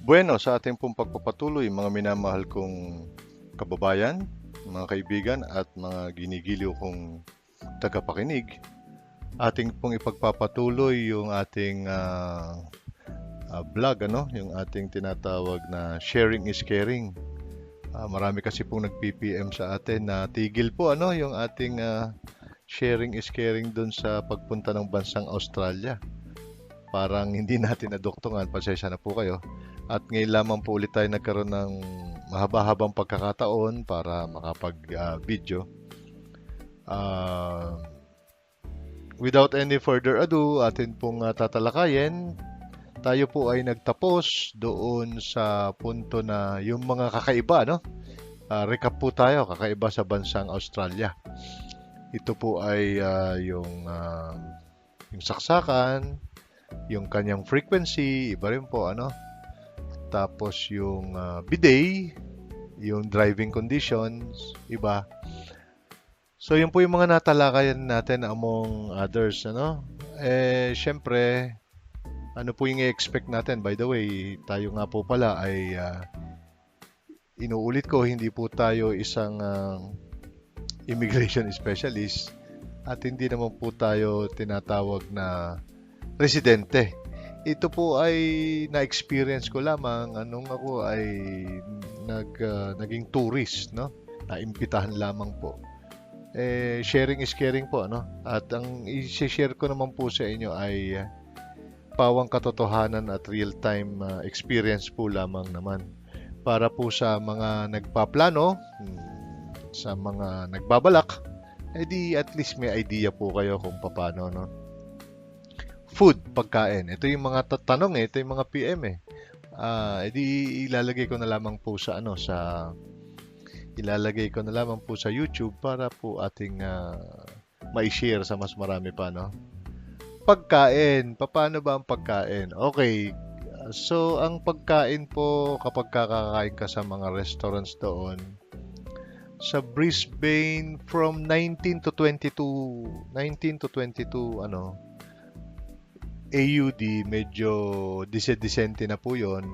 Bueno, sa ating pong pagpapatuloy, mga minamahal kong kababayan, mga kaibigan at mga ginigiliw kong tagapakinig, ating pong ipagpapatuloy yung ating vlog, yung ating tinatawag na sharing is caring. Marami kasi pong nag-PPM sa atin na tigil po yung ating sharing is caring dun sa pagpunta ng bansang Australia. Parang hindi natin naduktungan, pasensya na po kayo. At ngayon lamang po ulit tayo nagkaroon ng mahaba-habang pagkakataon para makapag-video. Without any further ado, atin pong tatalakayin. Tayo po ay nagtapos doon sa punto na yung mga kakaiba, no? Recap po tayo, kakaiba sa bansang Australia. Ito po ay yung saksakan, yung kanyang frequency, iba rin po, ano? Tapos yung bidet, yung driving conditions, iba. So yun po yung mga natalakayan natin among others, ano? Syempre, ano po yung i-expect natin? By the way, tayo nga po pala ay inuulit ko, hindi po tayo isang immigration specialist at hindi naman po tayo tinatawag na residente. Ito po ay na-experience ko lamang anong ako ay naging tourist, no? Naimbitahan lamang po. Sharing is caring po, ano? At ang i-share ko naman po sa inyo ay pawang katotohanan at real-time experience po lamang naman. Para po sa mga nagpaplano, sa mga nagbabalak, edi at least may idea po kayo kung paano, no? Food, pagkain. Ito yung mga tanong ito yung mga PM eh. Edi ilalagay ko na lamang po sa ilalagay ko na lamang po sa YouTube para po ating mai-share sa mas marami pa, no? Pagkain, paano ba ang pagkain? Okay. So ang pagkain po kapag kakain ka sa mga restaurants doon sa Brisbane from 19 to 22 AUD, medyo disente na po 'yon.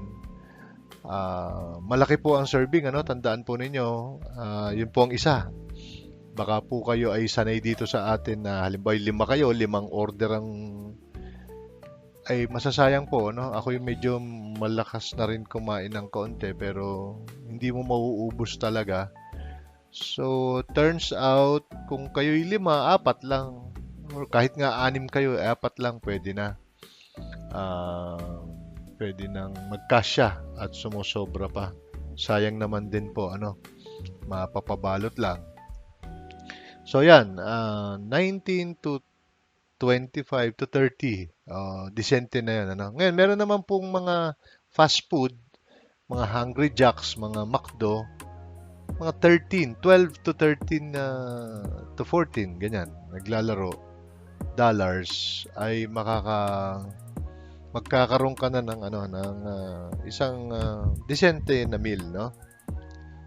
Malaki po ang serving, tandaan po ninyo, yun po ang isa. Baka po kayo ay sanay dito sa atin na halimbawa 5 order ang ay masasayang po, no? Ako yung medyo malakas na rin kumain ng konti pero hindi mo mauubos talaga. So, turns out kung kayo'y 5, 4 lang. Or kahit nga 6 kayo, 4 lang pwede na. Ah, pwede nang magkasya at sumusobra pa. Sayang naman din po, mapapabalot lang. So yan, 19 to 25 to 30. Decente na yan. Ngayon, meron naman pong mga fast food, mga Hungry Jacks, mga McDo, mga 13, 12 to 13 to 14, ganyan, naglalaro, dollars, ay magkakaroon ka na ng isang decente na meal, no?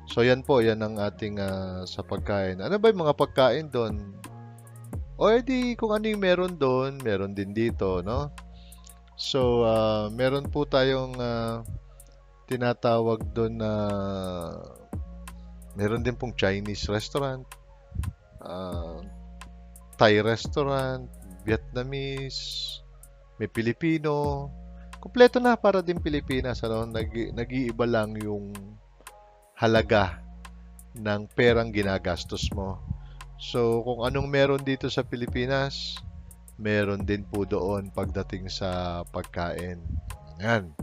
So yan po, yan ang ating sa pagkain. Ano ba yung mga pagkain doon? O edi kung ano yung meron doon, meron din dito, no? So meron po tayong tinatawag doon na meron din pong Chinese restaurant, ah, Thai restaurant, Vietnamese, may Pilipino. Kompleto na para din Pilipinas, nag-iiba lang yung halaga ng perang ginagastos mo. So, kung anong meron dito sa Pilipinas, meron din po doon pagdating sa pagkain. Yan.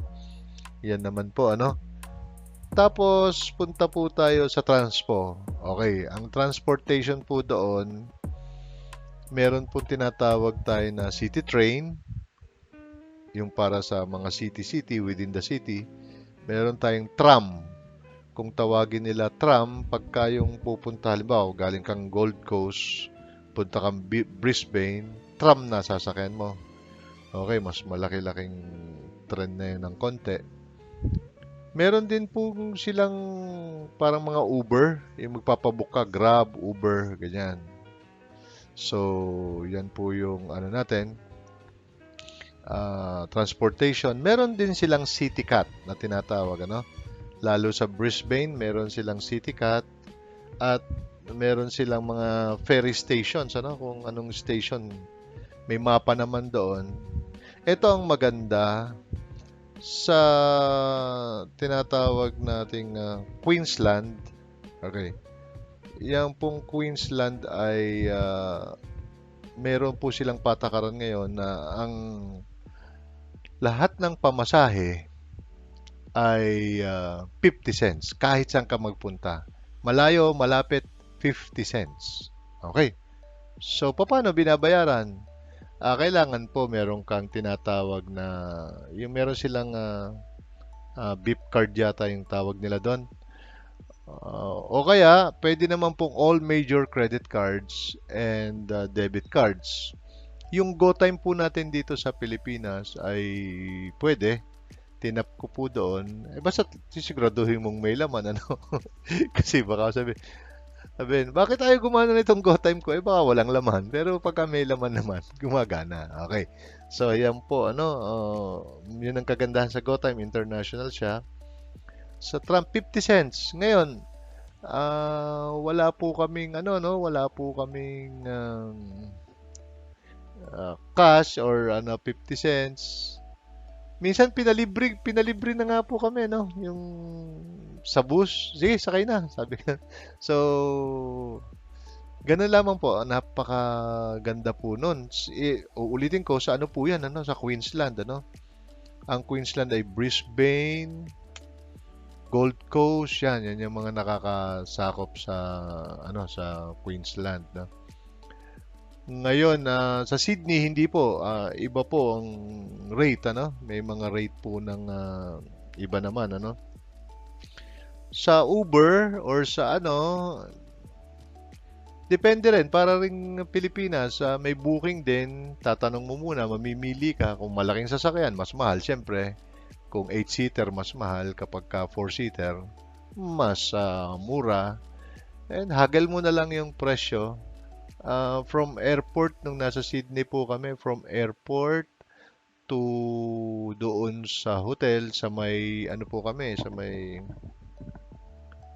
Yan naman po, ano? Tapos, punta po tayo sa transpo. Okay, ang transportation po doon, meron po tinatawag tayo na city train, yung para sa mga city-city, within the city. Meron tayong tram. Kung tawagin nila tram, pagka yung pupunta, halimbawa, galing kang Gold Coast, punta kang Brisbane, tram na sasakyan mo. Okay, mas malaki-laking tren na yun ng konti. Meron din po silang parang mga Uber, yung magpapabook ka, Grab, Uber, ganyan. So, yan po yung ano natin. transportation. Meron din silang City Cat na tinatawag, ano? Lalo sa Brisbane, meron silang City Cat at meron silang mga ferry stations, ano? Kung anong station, may mapa naman doon. Ito ang maganda sa tinatawag nating Queensland. Okay. Yang pong Queensland ay meron po silang patakaran ngayon na ang lahat ng pamasahe ay 50 cents kahit saan ka magpunta. Malayo, malapit, 50 cents. Okay. So, paano binabayaran? Kailangan po meron kang tinatawag na, yung meron silang beep card yata yung tawag nila doon. O kaya, pwede naman pong all major credit cards and debit cards. Yung GoTime po natin dito sa Pilipinas ay pwede. Tinap ko po doon. Basta sisiguraduhin mong may laman, ano? Kasi baka sabihin, bakit tayo gumana nitong GoTime ko? Baka walang laman. Pero pagka may laman naman, gumagana. Okay. So, yan po, ano, yun ang kagandahan sa GoTime. International siya. Sa Trump, 50 cents. Ngayon, wala po kaming, ano, no? Wala po kaming cash or ano 50 cents. Minsan pinalibre na nga po kami, no? Yung sa bus, sige, sakay na, sabi ko. So, ganun lamang po, napakaganda po nun. Uulitin ko sa ano po 'yan, ano, sa Queensland, ano? Ang Queensland ay Brisbane, Gold Coast, yan yung mga nakakasakop sa ano sa Queensland, no? Ngayon, sa Sydney, hindi po. Iba po ang rate, ano? May mga rate po ng iba naman, ano? Sa Uber or sa ano, depende rin. Para ring Pilipinas, may booking din. Tatanong mo muna, mamimili ka. Kung malaking sasakyan, mas mahal, syempre. Kung 8-seater, mas mahal. Kapag ka 4-seater, mas mura. And hagel mo na lang yung presyo. From airport, nung nasa Sydney po kami, from airport to doon sa hotel, sa may, ano po kami, sa may,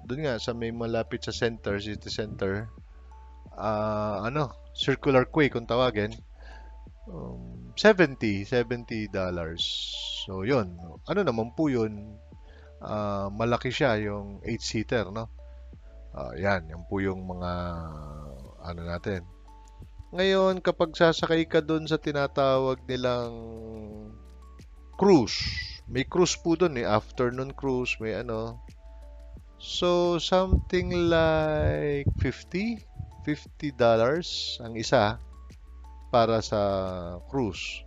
doon nga, sa may malapit sa center, city center, ano, Circular Quay kung tawagin, $70. So, yun. Ano naman po yun? Malaki siya, yung 8-seater, no? Yan po yung mga ano natin. Ngayon, kapag sasakay ka doon sa tinatawag nilang cruise, may cruise po doon afternoon cruise, may ano. So, something like $50 ang isa para sa cruise.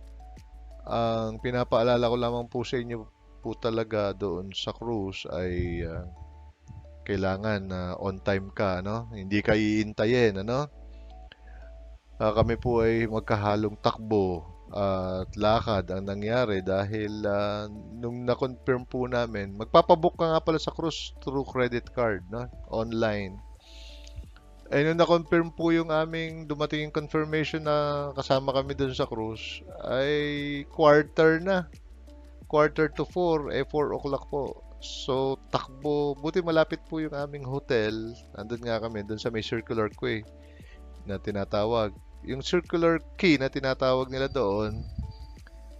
Ang pinapaalala ko lamang po sa inyo po talaga doon sa cruise ay kailangan on time ka, no? Hindi ka iintayin, ano? Kami po ay magkahalong takbo at lakad ang nangyari dahil nung na-confirm po namin, magpapabook ka nga pala sa cruise through credit card, no? Online. Eh, nung na-confirm po yung aming dumating yung confirmation na kasama kami dun sa cruise, ay quarter to 4, 4 o'clock po. So, takbo. Buti malapit po yung aming hotel. Nandun nga kami, dun sa may Circular Quay na tinatawag. Yung Circular Quay na tinatawag nila doon,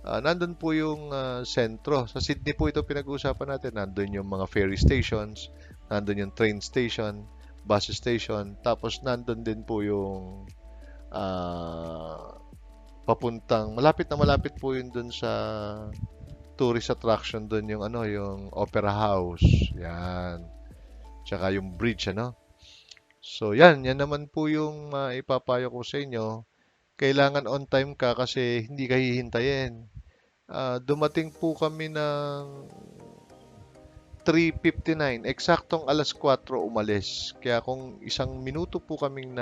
nandun po yung sentro. Sa Sydney po ito pinag-uusapan natin. Nandun yung mga ferry stations, nandun yung train station, bus station, tapos nandun din po yung malapit po yun dun sa tourist attraction doon yung ano, yung Opera House. Yan. Tsaka yung bridge, ano. So, yan naman po yung ipapayo ko sa inyo. Kailangan on time ka kasi hindi ka hihintayin. Dumating po kami ng 3:59. Eksaktong alas 4 umalis. Kaya kung isang minuto po kaming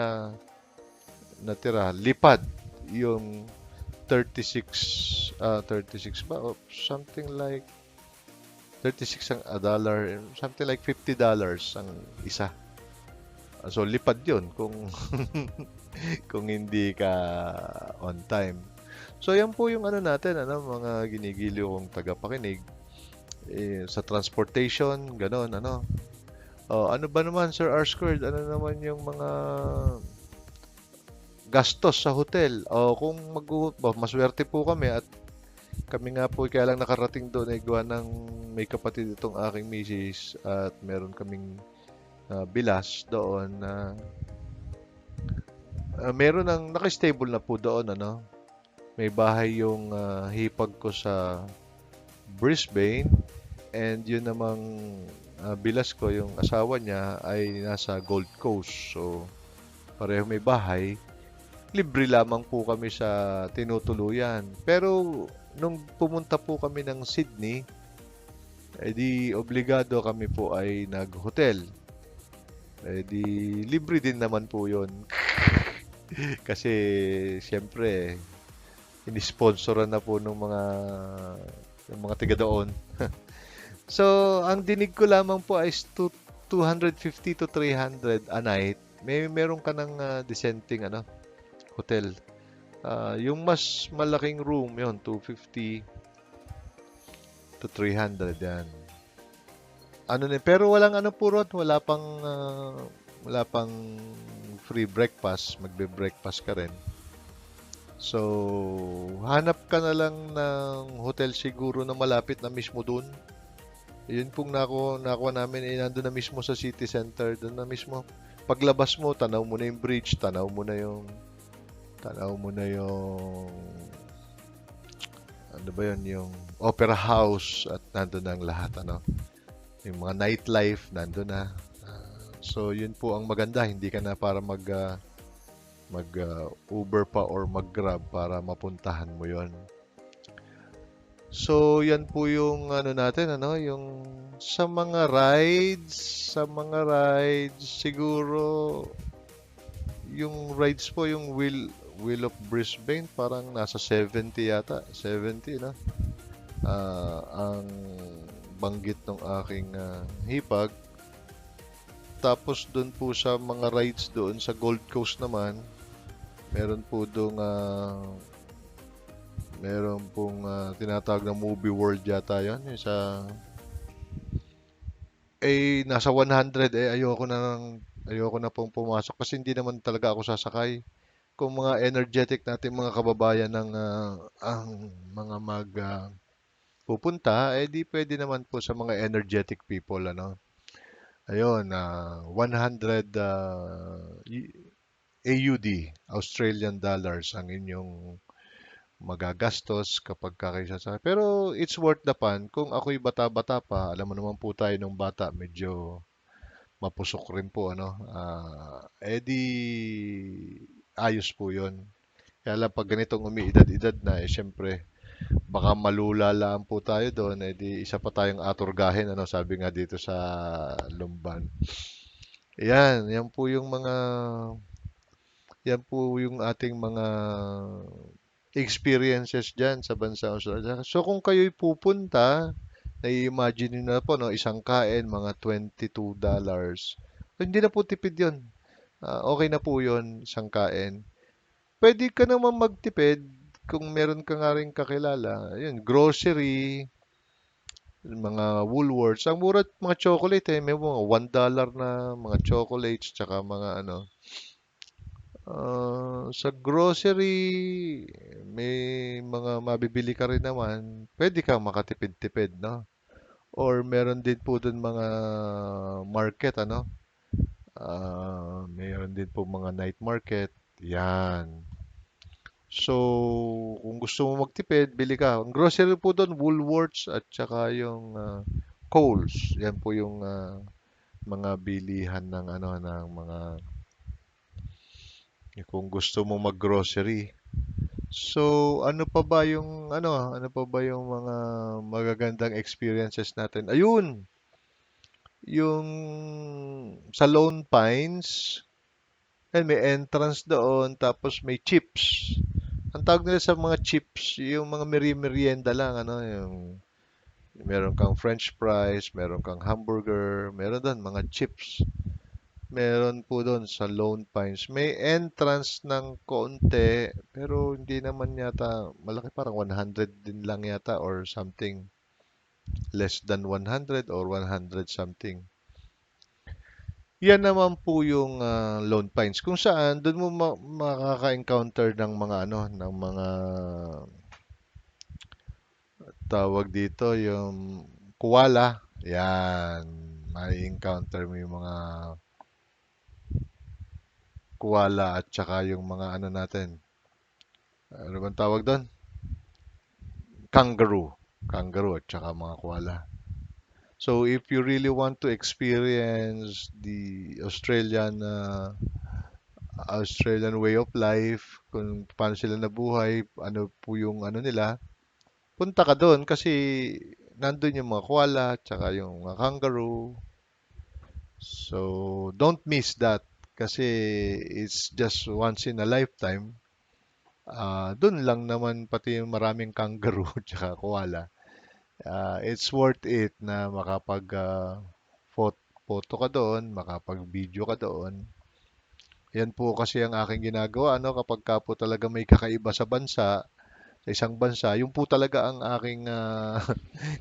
natira, lipad yung 36 ba? Something like 36 ang a dollar, something like $50 ang isa. So lipad 'yun kung kung hindi ka on time. So yan po yung ano natin, ano, mga ginigiliw kong tagapakinig. Sa transportation, gano'n, ano. Ano ba naman, Sir R. Squared, ano naman yung mga gastos sa hotel? Kung maswerte po kami at kami nga po kaya lang nakarating doon ay gawa ng may kapatid itong aking misis at meron kaming bilas doon na meron ng naka-stable na po doon, ano. May bahay yung hipag ko sa Brisbane and yun namang bilas ko, yung asawa niya ay nasa Gold Coast. So, pareho may bahay. Libre lamang po kami sa tinutuluyan. Pero nung pumunta po kami ng Sydney, edi obligado kami po ay nag-hotel. Edi libre din naman po yun. Kasi siyempre, inisponsoran na po ng mga tiga doon. So, ang dinig ko lamang po ay 250 to 300 a night. Meron ka ng dissenting ano, hotel. Yung mas malaking room, yon 250 to 300 yan. Ano din, pero walang ano po ron, wala pang free breakfast, magbe-breakfast ka rin. So, hanap ka na lang ng hotel siguro na malapit na mismo dun. Yun pong nakuha namin, nandun na mismo sa city center, doon na mismo. Paglabas mo, tanaw mo na yung bridge, tanaw mo na yung ano ba yun, yung opera house at nandun na ang lahat, ano. Yung mga nightlife, nandun na. So, yun po ang maganda, hindi ka na para Uber pa or mag-Grab para mapuntahan mo yon. So, yan po yung ano natin, ano, yung sa mga rides, siguro, yung rides po, yung Wheel of Brisbane, parang nasa 70 yata, 70 na. Ang banggit ng aking hipag. Tapos doon po sa mga rides doon sa Gold Coast naman, meron po doon meron pong tinatawag na movie world yata yun. Yung nasa 100 ayoko na pong pumasok kasi hindi naman talaga ako sasakay. Kung mga energetic natin mga kababayan ng ang mga pupunta, di pwede naman po sa mga energetic people, ano. Ayun, 100 AUD, Australian dollars ang inyong magagastos kapag kayo sasakay. Pero it's worth the fun. Kung ako'y bata-bata pa, alam mo naman po tayo nung bata, medyo mapusok rin po, ano. Di ayos po yun. Kaya lang pag ganitong umiidad-edad na, syempre, baka malulalaan po tayo doon, di isa pa tayong aturgahin, ano, sabi nga dito sa Lumban. Yan po yung ating mga experiences dyan sa bansang Australia. So kung kayo'y pupunta, nai-imagine nyo na po, no, isang kain, mga $22. Hindi na po tipid yun. Okay na po yun, isang kain. Pwede ka naman magtipid kung meron ka nga rin kakilala. Yun, grocery, mga Woolworths. Ang mura mga chocolate may mga $1 na mga chocolates, tsaka mga ano. Sa grocery, may mga mabibili ka rin naman. Pwede kang makatipid-tipid, no? Or meron din po dun mga market, ano? Meron din po mga night market. Yan. So, kung gusto mo magtipid, bili ka. Ang grocery po doon, Woolworths at saka yung Coles. Yan po yung mga bilihan ng ano ng mga kung gusto mo mag-grocery. So, ano pa ba yung mga magagandang experiences natin? Ayun, yung sa Lone Pines, may entrance doon, tapos may chips. Ang tawag nila sa mga chips, yung mga merienda lang, ano, yung meron kang french fries, meron kang hamburger, meron doon mga chips. Meron po doon sa Lone Pines. May entrance ng konti, pero hindi naman yata malaki, parang 100 din lang yata or something. Less than 100 or 100 something. Yan naman po yung Lone Pines kung saan doon mo makaka-encounter ng mga ano, ng mga tawag dito yung koala. Yan, may encounter mo yung mga koala at saka yung mga ano natin. Ano bang tawag doon? Kangaroo. Kangaroo at saka mga koala. So if you really want to experience the Australian way of life, kung paano sila nabuhay, ano po yung ano nila, punta ka doon kasi nandun yung mga koala, tsaka yung mga kangaroo. So don't miss that kasi it's just once in a lifetime. Doon lang naman pati yung maraming kangaroo tsaka koala. It's worth it na makapag photo ka doon, makapag-video ka doon. Yan po kasi ang aking ginagawa, ano, kapag ka po talaga may kakaiba sa bansa, sa isang bansa, yung po talaga ang aking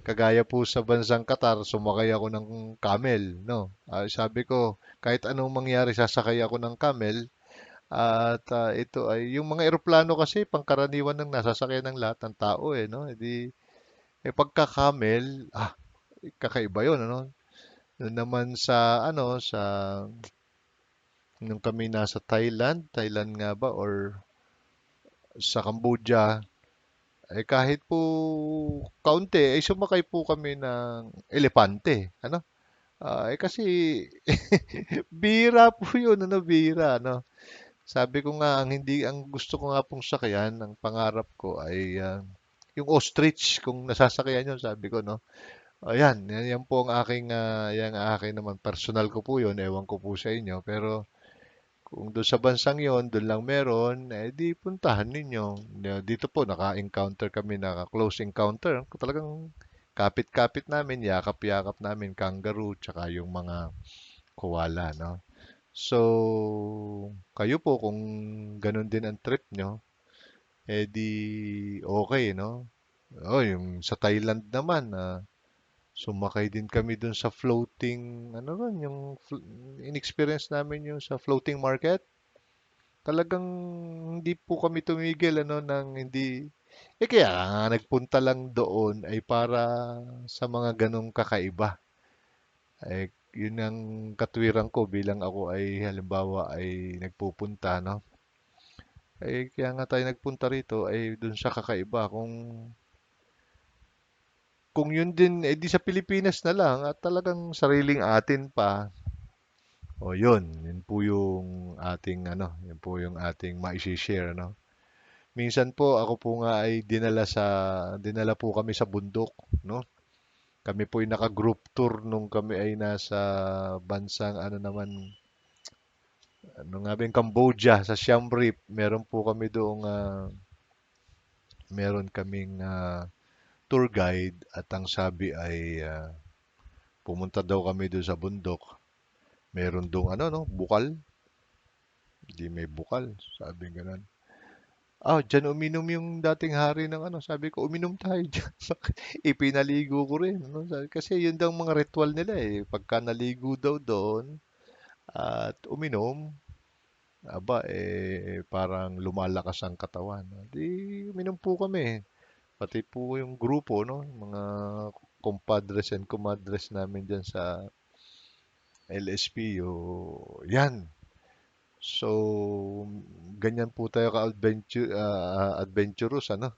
kagaya po sa bansang Qatar, sumakay ako ng camel, no? Sabi ko, kahit anong mangyari, sasakay ako ng camel. At ito ay yung mga eroplano kasi pangkaraniwan ng nasasakyan ng lahat ng tao eh, no? Pagka camel, kakaiba 'yon, ano? Yun naman sa ano, nung kami nasa Thailand nga ba or sa Cambodia, kahit po kaunti, sumakay po kami ng elepante, ano? Kasi bihira po yun, ano, bihira, ano? Sabi ko nga, ang gusto ko nga pong sakyan, ang pangarap ko ay yung ostrich, kung nasasakyan yun, sabi ko, no? Ayan, yan po ang aking, yan ang aking naman, personal ko po yun, ewan ko po sa inyo, pero kung doon sa bansang yon, doon lang meron, di puntahan ninyo. Dito po, naka-encounter kami, naka-close encounter. Talagang kapit-kapit namin, yakap-yakap namin, kangaroo, tsaka yung mga koala, no? So, kayo po, kung ganun din ang trip nyo, di okay, no? Oh, yung sa Thailand naman, sumakay din kami dun sa floating, ano ron, in-experience namin yung sa floating market. Talagang hindi po kami tumigil ano nang hindi kaya nga nagpunta lang doon ay para sa mga ganong kakaiba. Yun ang katwiran ko bilang ako ay halimbawa ay nagpupunta no. Kaya nga tayo nagpunta rito ay dun sa kakaiba kung yun din di sa Pilipinas na lang at talagang sariling atin pa. O yun po yung ating ano, yun po yung ating mai-share no. Minsan po ako po nga ay dinala po kami sa bundok, no? Kami po ay naka-group tour nung kami ay nasa bansang ano naman, ano nga ba yung Cambodia sa Siem Reap. Meron kaming tour guide at ang sabi ay pumunta daw kami doon sa bundok. Meron doon ano no, bukal. Hindi may bukal, sabi ganun. Diyan uminom yung dating hari ng ano. Sabi ko, uminom tayo diyan. Ipinaligo ko rin. Ano? Kasi yun daw mga ritual nila eh. Pagka naligo daw doon at uminom, parang lumalakas ang katawan. Di uminom po kami. Pati po yung grupo, no? Mga compadres and comadres namin dyan sa LSPO. Yan. So, ganyan po tayo adventurous, ano?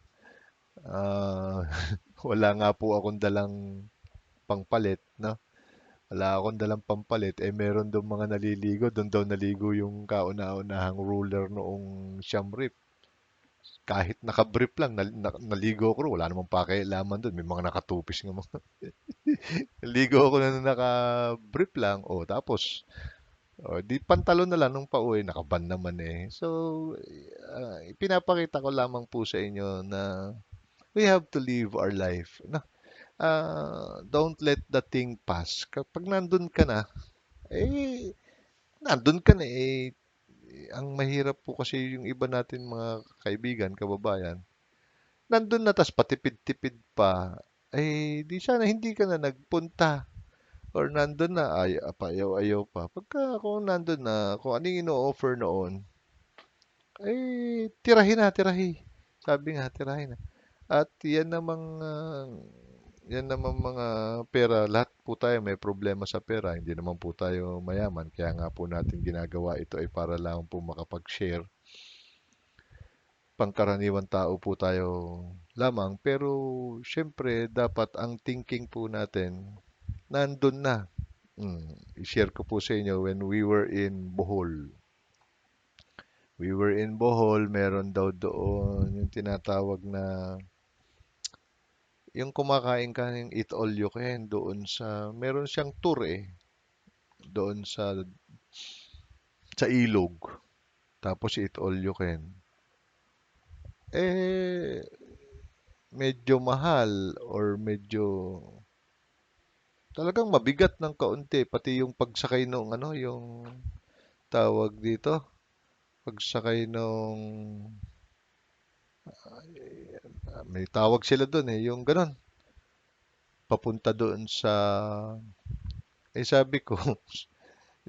Ah, wala nga po akong dalang pangpalit, no? Wala akong dalang pampalit. Meron doon mga naliligo. Doon daw naligo yung kauna-unahang ruler noong Siem Reap. Kahit nakabrief lang, naligo ako ron. Wala namang pakialaman doon. May mga nakatupis nga mga. Naligo ako na nakabrief lang. Tapos, di pantalon na lang nung pauwi. Nakaban naman eh. So, pinapakita ko lamang po sa inyo na we have to live our life. No? Don't let the thing pass. Kapag nandun ka na, eh, nandun ka na eh. Ang mahirap po kasi yung iba natin mga kaibigan, kababayan, nandun na tas patipid-tipid pa. Eh, di sana hindi ka na nagpunta. Or nandun na, ay, payaw-ayaw pa. Pagka kung nandun na, kung ano yung ino-offer noon, tirahin na, tirahi. Sabi nga, tirahin na. At yan namang mga pera, lahat po tayo may problema sa pera. Hindi naman po tayo mayaman. Kaya nga po natin ginagawa ito ay para lang po makapag-share. Pangkaraniwan tao po tayo lamang. Pero syempre, dapat ang thinking po natin, nandun na. I-share ko po sa inyo when we were in Bohol. We were in Bohol, meron daw doon yung tinatawag na yung kumakain ka ng eat all you can doon meron siyang tour doon sa ilog. Tapos eat all you can. Eh, medyo mahal or medyo talagang mabigat ng kaunti. Pati yung pagsakay nung ano, yung tawag dito, pagsakay nung may tawag sila doon yung ganon, papunta doon sabi ko,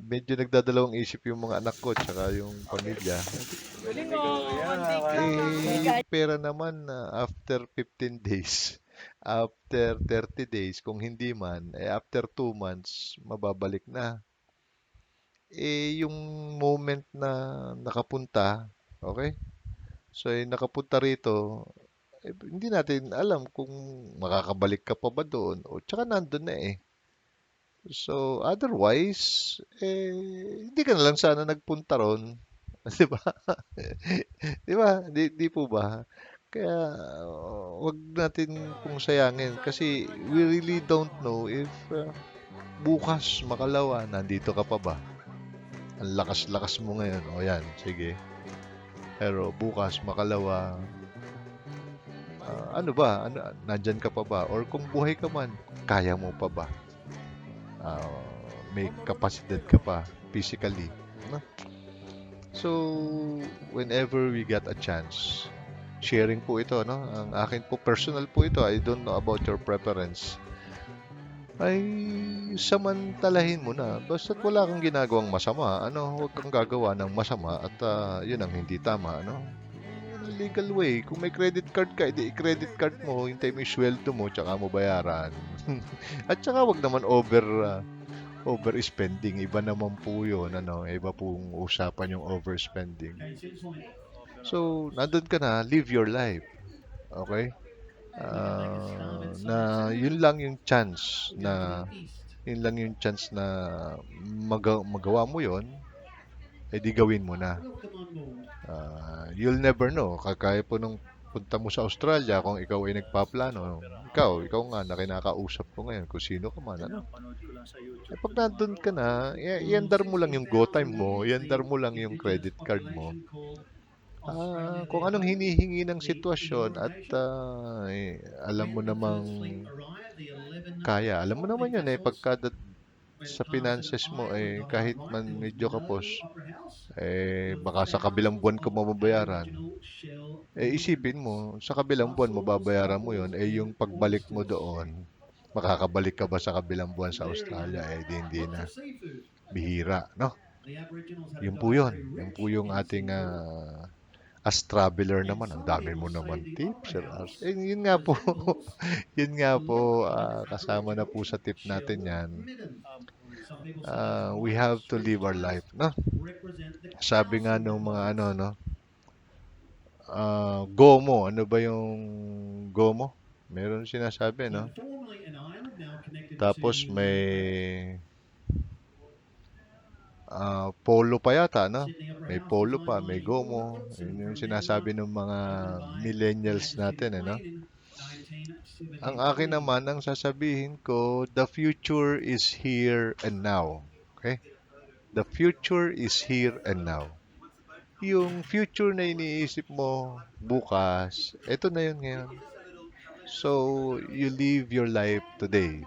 medyo nagdadalawang isip yung mga anak ko tsaka yung pamilya. Yung pera naman na after 15 days, after 30 days, kung hindi man, after 2 months, mababalik na. Yung moment na nakapunta, okay? So, nakapunta rito, hindi natin alam kung makakabalik ka pa ba doon o tsaka nandun na eh. So, otherwise, hindi ka na lang sana nagpunta ron. Di ba? Di ba? Di po ba? Kaya, wag natin pong sayangin kasi we really don't know if bukas, makalawa, nandito ka pa ba? Ang lakas-lakas mo ngayon. O yan, sige. Pero bukas, makalawa, ano ba? Nandyan ka pa ba? Or kung buhay ka man, kaya mo pa ba? Ah, may kapasidad ka pa physically. No? So, whenever we get a chance, sharing po ito, no? Ang akin po, personal po ito. I don't know about your preference. Ay, samantalahin mo na. Basta't wala kang ginagawang masama, huwag kang gagawa ng masama at yun ang hindi tama, legal way. Kung may credit card ka, edi i-credit card mo, hintay mo yung sweldo mo, tsaka mo bayaran. At tsaka wag naman overspending. Iba naman po yun, iba pong usapan yung overspending. So, nandun ka na, live your life. Okay? Na yun lang yung chance na magawa mo yon, edi gawin mo na. You'll never know. Kagaya po nung punta mo sa Australia, kung ikaw ay nagpaplano, ikaw nga na kinakausap ko ngayon, kung sino ka man, pag nandun ka na, iandar mo lang yung go time mo, iandar mo lang yung credit card mo. Kung anong hinihingi ng sitwasyon at alam mo namang kaya. Alam mo naman yan pagka sa finances mo kahit man medyo kapos, baka sa kabilang buwan ko mababayaran. Isipin mo, sa kabilang buwan mababayaran mo yon, yung pagbalik mo doon, makakabalik ka ba sa kabilang buwan sa Australia? Di hindi na. Bihira, no? Yun po yun. Yun po yung ating as traveler naman. Ang dami mo naman tips, Sir Ars. Yun nga po. Yun nga po, kasama na po sa tip natin yan. We have to live our life, no? Sabi nga nung mga no? GOMO. Ano ba yung GOMO? Meron sinasabi, no? Tapos may polo pa yata, no? May polo pa, may GOMO. Yun yung sinasabi ng mga millennials natin, no? Ang akin naman, ang sasabihin ko, the future is here and now. Okay? The future is here and now. Yung future na iniisip mo bukas, eto na yun ngayon. So, you live your life today.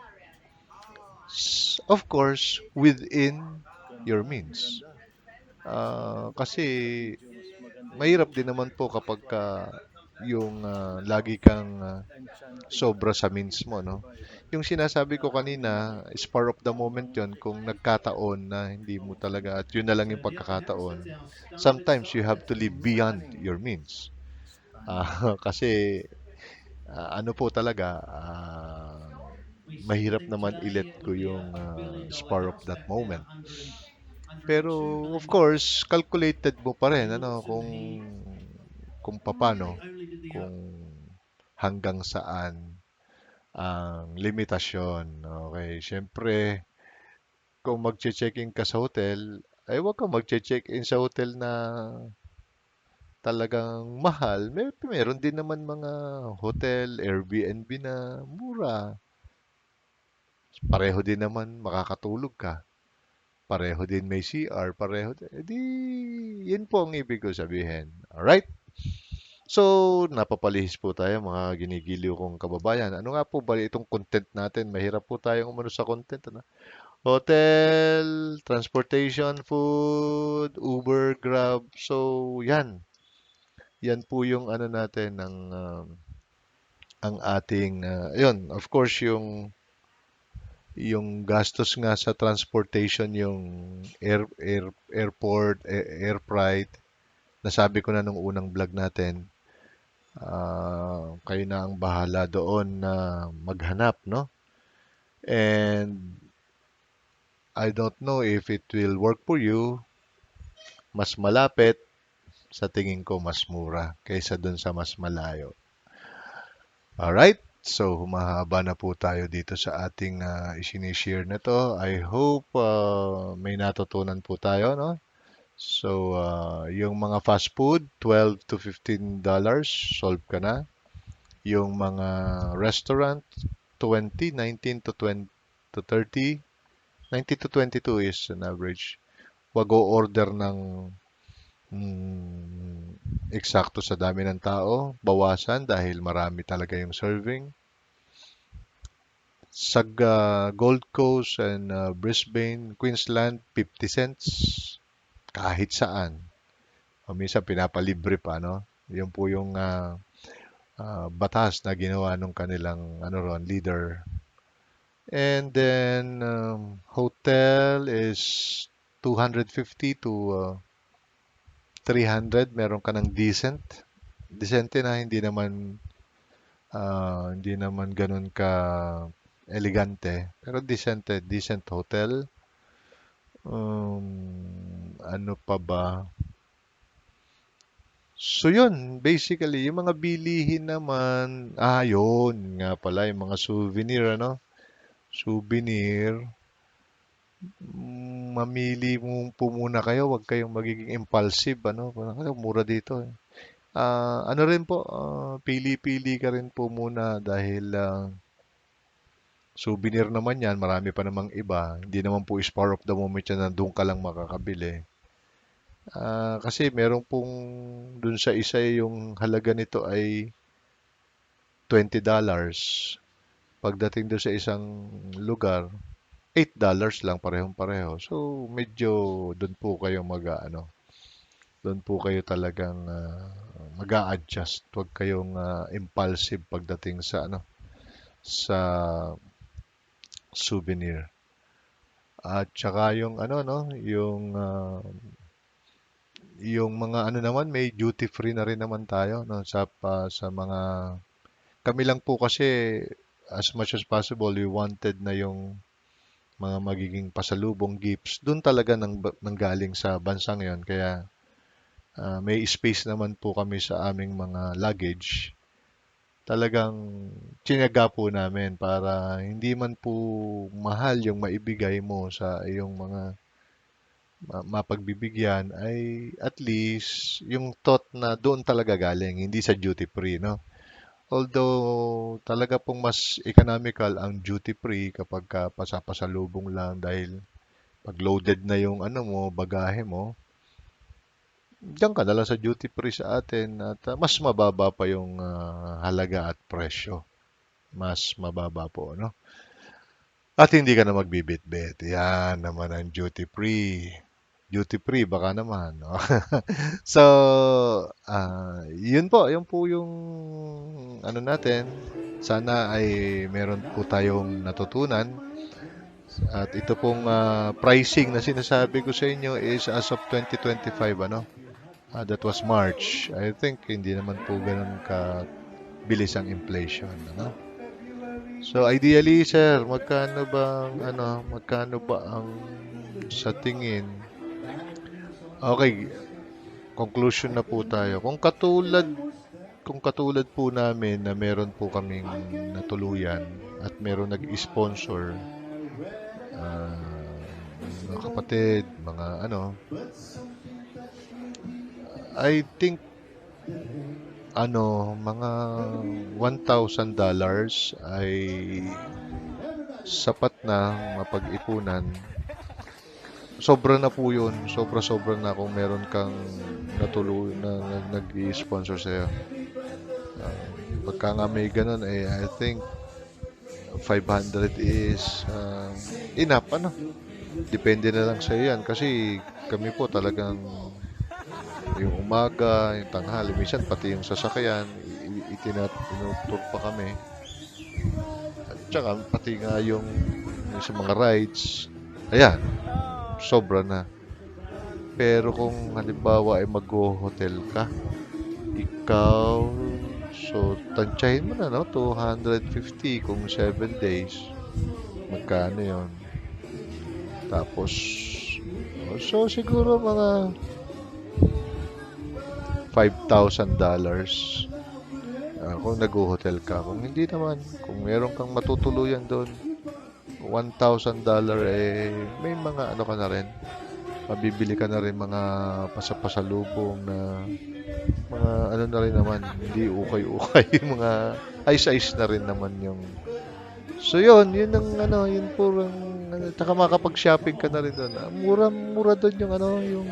Of course, within your means. Kasi mahirap din naman po kapag yung lagi kang sobra sa means mo, no? Yung sinasabi ko kanina, spur of the moment yon kung nagkataon na hindi mo talaga at yun na lang yung pagkakataon. Sometimes you have to live beyond your means. Kasi ano po talaga, mahirap naman i-let go yung spur of that moment. Pero of course, calculated mo pa rin ano kung paano, kung hanggang saan ang limitasyon. Okay, siyempre kung magche-check-in ka sa hotel, ay huwag kang magche-check-in sa hotel na talagang mahal. Meron din naman mga hotel, Airbnb na mura. Pareho din naman makakatulog ka. Pareho din may CR, pareho din. Yun po ang ibig ko sabihin. Alright? So, napapalihis po tayo mga ginigiliw kong kababayan. Ano nga po ba itong content natin? Mahirap po tayong umano sa content. Ano? Hotel, transportation, food, Uber, Grab. So, yan. Yan po yung ano natin ang ating yun, of course yung gastos nga sa transportation, yung airport, air freight, nasabi ko na nung unang vlog natin, kayo na ang bahala doon na maghanap, no? And I don't know if it will work for you. Mas malapit, sa tingin ko mas mura kaysa doon sa mas malayo. Alright? So, humahaba na po tayo dito sa ating isinishare na to. I hope may natutunan po tayo, no? So, yung mga fast food, 12 to $15, solve ka na. Yung mga restaurant, 20, 19 to 20 to 30. 19 to 22 is an average. Wag o-order ng eksakto sa dami ng tao. Bawasan dahil marami talaga yung serving. Sa Gold Coast and Brisbane, Queensland, 50 cents. Kahit saan. O minsan pinapalibre pa, no? Yun po yung batas na ginawa nung kanilang ano ron, leader. And then hotel is 250 to 300. Meron ka ng decent. Decente na hindi naman ganun ka elegante, pero decent hotel. Ano pa ba? So yun, basically, yung mga bilihin naman, yun nga pala, yung mga souvenir, ano? Souvenir, mamili mo po muna kayo, wag kayong magiging impulsive, ano? Parang, mura dito, eh. Ano rin po, pili-pili ka rin po muna dahil souvenir naman yan, marami pa namang iba. Hindi naman po spur of the moment yan na doon ka lang makakabili. Kasi meron pong dun sa isa yung halaga nito ay $20. Pagdating doon sa isang lugar, $8 lang parehong-pareho. So medyo doon po kayo doon po kayo talagang mag-a-adjust. Huwag kayong impulsive pagdating sa sa souvenir. At saka yung ano no, yung mga ano naman may duty free na rin naman tayo no sa mga kami lang po kasi as much as possible we wanted na yung mga magiging pasalubong gifts doon talaga nanggaling sa bansang yon kaya may space naman po kami sa aming mga luggage. Talagang tinaga po namin para hindi man po mahal yung maibigay mo sa iyong mga mapagbibigyan ay at least yung thought na doon talaga galing, hindi sa duty free, no? Although talaga pong mas economical ang duty free kapag ka pasapasalubong lang dahil pag loaded na yung ano mo, bagahe mo, diyan ka na lang sa duty free sa atin at mas mababa pa yung halaga at presyo. Mas mababa po, no? At hindi ka na magbibitbit. Yan naman ang duty free. Duty free, baka naman. No? So, yun po yung ano natin. Sana ay meron po tayong natutunan. At ito pong pricing na sinasabi ko sa inyo is as of 2025, ano? That was March. I think hindi naman po ganun ka bilis ang inflation, ano? So ideally, sir, magkano ba ang sa tingin? Okay, conclusion na po tayo. Kung katulad po namin na meron po kaming natuluyan at meron nag-sponsor, ah, mga kapatid, mga ano, I think mga $1,000 ay sapat na mapag-ipunan. Sobra na po yun. Sobra na kung meron kang nag-i-sponsor sa'yo. Pagka nga may ganun, I think 500 is enough, ano? Depende na lang sa yan. Kasi kami po talagang yung umaga, yung tanghali, minsan pati yung sasakyan, tinutur pa kami. At saka pati nga yung sa mga rides, ayan, sobra na. Pero kung halimbawa ay mag-hotel ka, ikaw, so tansyahin mo na, no? 250 kung 7 days. Magkano yon? Tapos, so siguro mga $5,000 kung nag-hotel ka. Kung hindi naman, kung meron kang matutuluyan doon, $1,000 may mga ano ka na rin. Mabibili ka na rin mga pasapasalubong na mga ano na rin naman, hindi ukay-ukay, mga ice-ice na rin naman yung. So yun ang ano, yun purang taka makapag-shopping ka na rin doon. Mura doon yung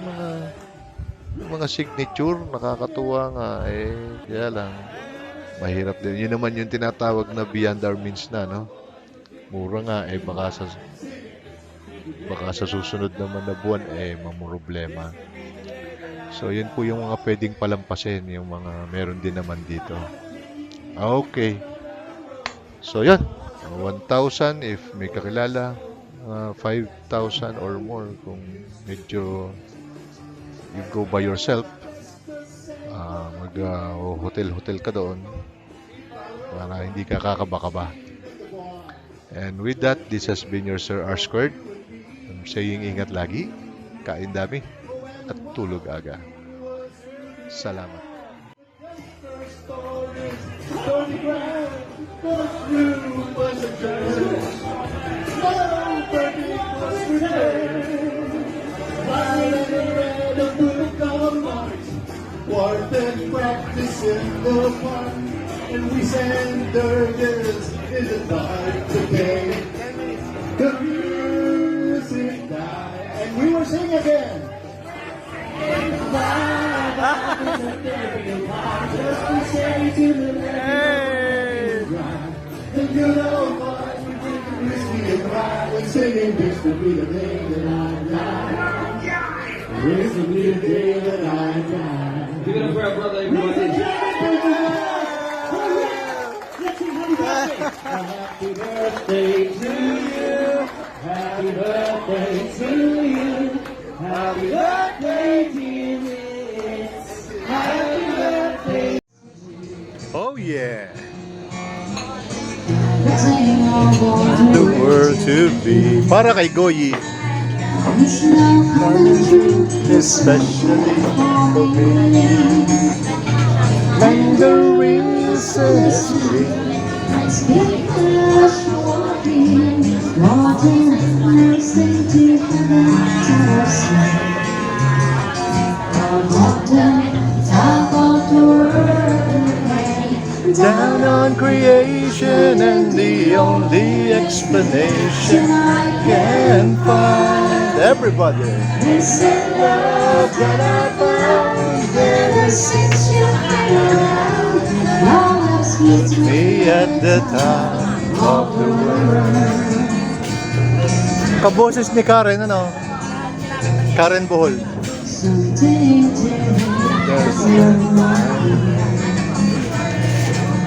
mga signature, nakakatuwa nga kaya lang mahirap din. Yun naman yung tinatawag na beyond our means na, no? Mura nga baka sa susunod naman na buwan mamroblema. So yun po yung mga pwedeng palampasin, yung mga meron din naman dito. Okay. So yun, 1,000 if may kakilala, 5,000 or more kung medyo you go by yourself, hotel ka doon para hindi ka kakaba-kaba. And with that, this has been your Sir R Squared. I'm saying ingat lagi, kain dami, at tulog aga. Salamat. Quartet practice in the park, and we send dirges in the dark today. The music died, and we were singing again. Just to say to the and you know what, we drink the whiskey and ride, and singing this will be the day that I die. This will be the day that I die. Give it up for our brother, everybody. Happy birthday to you. Happy birthday to you. Happy birthday, dear Liz. Happy birthday. Oh yeah! The The world to be. Para kay Goyi. Especially for me. Mandarins and spring. Down on creation, and the only explanation I can find. Everybody. This is love that I found ever since you've been around. Now love's meets Me at the top of the world. Kaboses ni Karen, ano? Karen Bohol.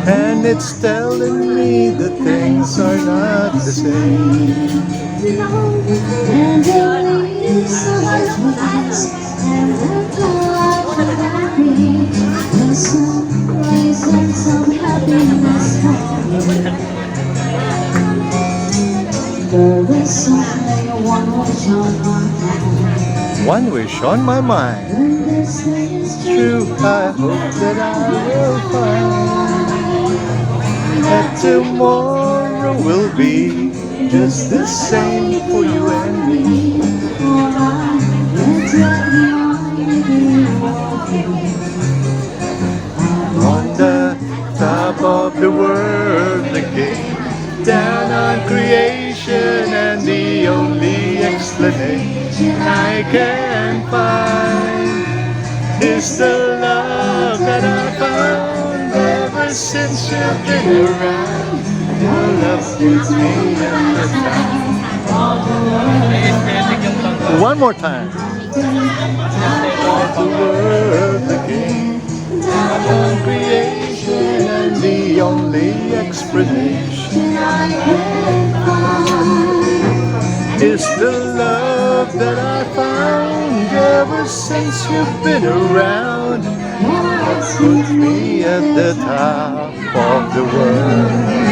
And it's telling me that things are not the same. And the leaves are twice, and the clouds are happy. There's some grace and some happiness for me. There is only one wish on my mind. One wish on my mind. When this day is True, I hope that I will find that tomorrow will be just the same for you and me. alright, let's get behind On the top of the world again, down on creation, and the only explanation I can find is the love that I found ever since you've been around. Your love puts me in the time. One more time. Of the world again, down on creation, and the only explanation I can find. is the love that I found ever since you've been around. Put me at the top of the world.